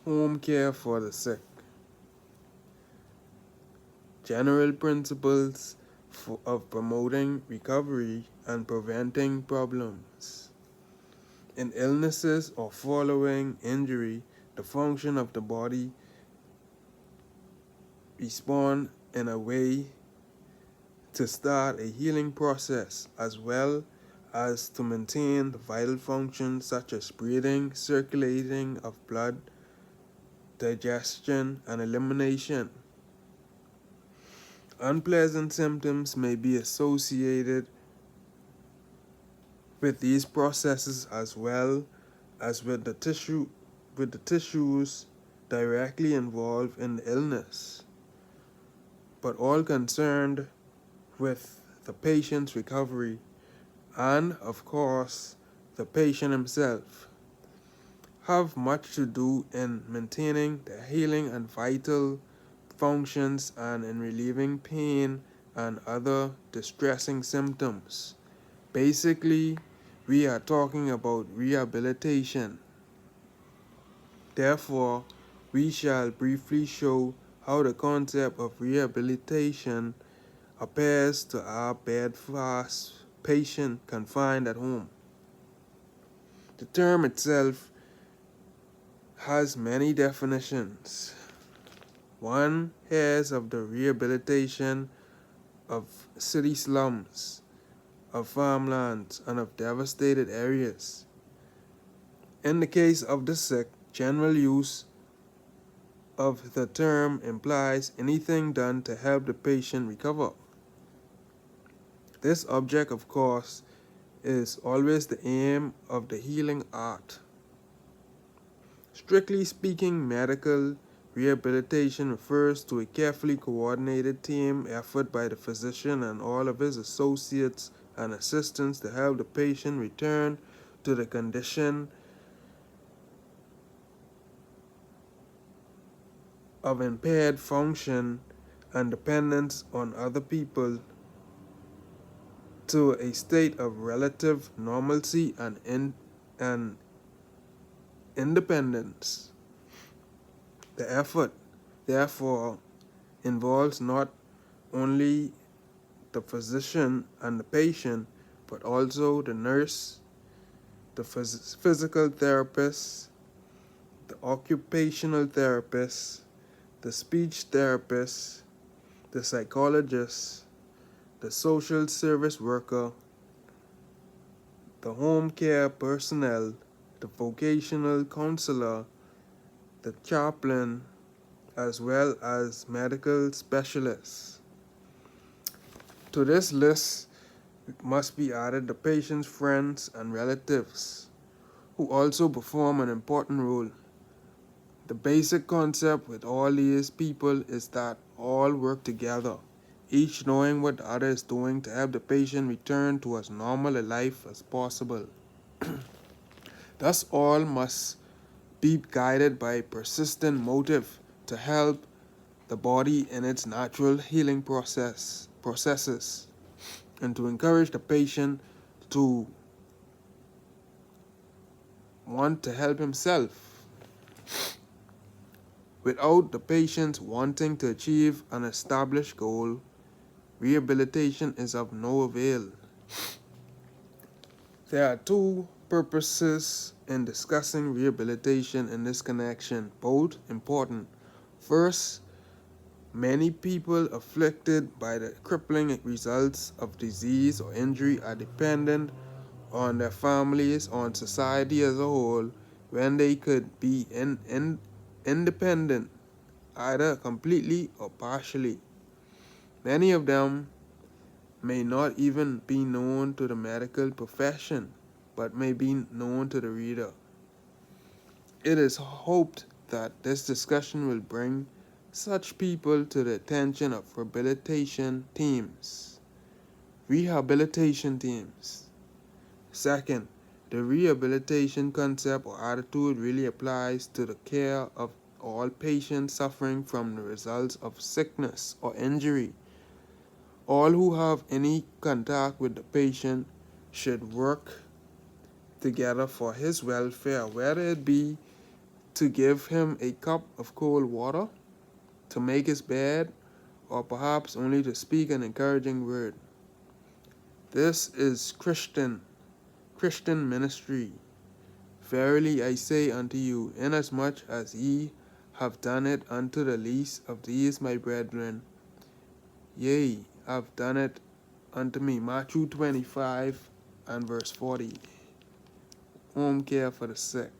Home care for the sick. General principles of promoting recovery and preventing problems. In illnesses or following injury, the function of the body respond in a way to start a healing process as well as to maintain the vital functions such as breathing, circulating of blood, digestion, and elimination. Unpleasant symptoms may be associated with these processes as well as with the tissues directly involved in the illness, but all concerned with the patient's recovery and, of course, the patient himself have much to do in maintaining the healing and vital functions and in relieving pain and other distressing symptoms. Basically, we are talking about rehabilitation. Therefore, we shall briefly show how the concept of rehabilitation appears to our bedfast patient confined at home. The term itself has many definitions. One hears of the rehabilitation of city slums, of farmlands, and of devastated areas. In the case of the sick, general use of the term implies anything done to help the patient recover. This object, of course, is always the aim of the healing art. Strictly speaking, medical rehabilitation refers to a carefully coordinated team effort by the physician and all of his associates and assistants to help the patient return to the condition of impaired function and dependence on other people to a state of relative normalcy and independence. The effort, therefore, involves not only the physician and the patient, but also the nurse, the physical therapist, the occupational therapist, the speech therapist, the psychologist, the social service worker, the home care personnel, the vocational counselor, the chaplain, as well as medical specialists. To this list must be added the patient's friends and relatives, who also perform an important role. The basic concept with all these people is that all work together, each knowing what the other is doing to help the patient return to as normal a life as possible. Thus, all must be guided by a persistent motive to help the body in its natural healing processes and to encourage the patient to want to help himself. Without the patient wanting to achieve an established goal, rehabilitation is of no avail. There are two purposes in discussing rehabilitation in this connection, both important. First, many people afflicted by the crippling results of disease or injury are dependent on their families, on society as a whole, when they could be independent, either completely or partially. Many of them may not even be known to the medical profession, but may be known to the reader. It is hoped that this discussion will bring such people to the attention of rehabilitation teams. Rehabilitation teams. Second, the rehabilitation concept or attitude really applies to the care of all patients suffering from the results of sickness or injury. All who have any contact with the patient should work together for his welfare, whether it be to give him a cup of cold water, to make his bed, or perhaps only to speak an encouraging word. This is Christian ministry. Verily I say unto you, inasmuch as ye have done it unto the least of these my brethren, ye have done it unto me. Matthew 25 and verse 40. Home care for the sick.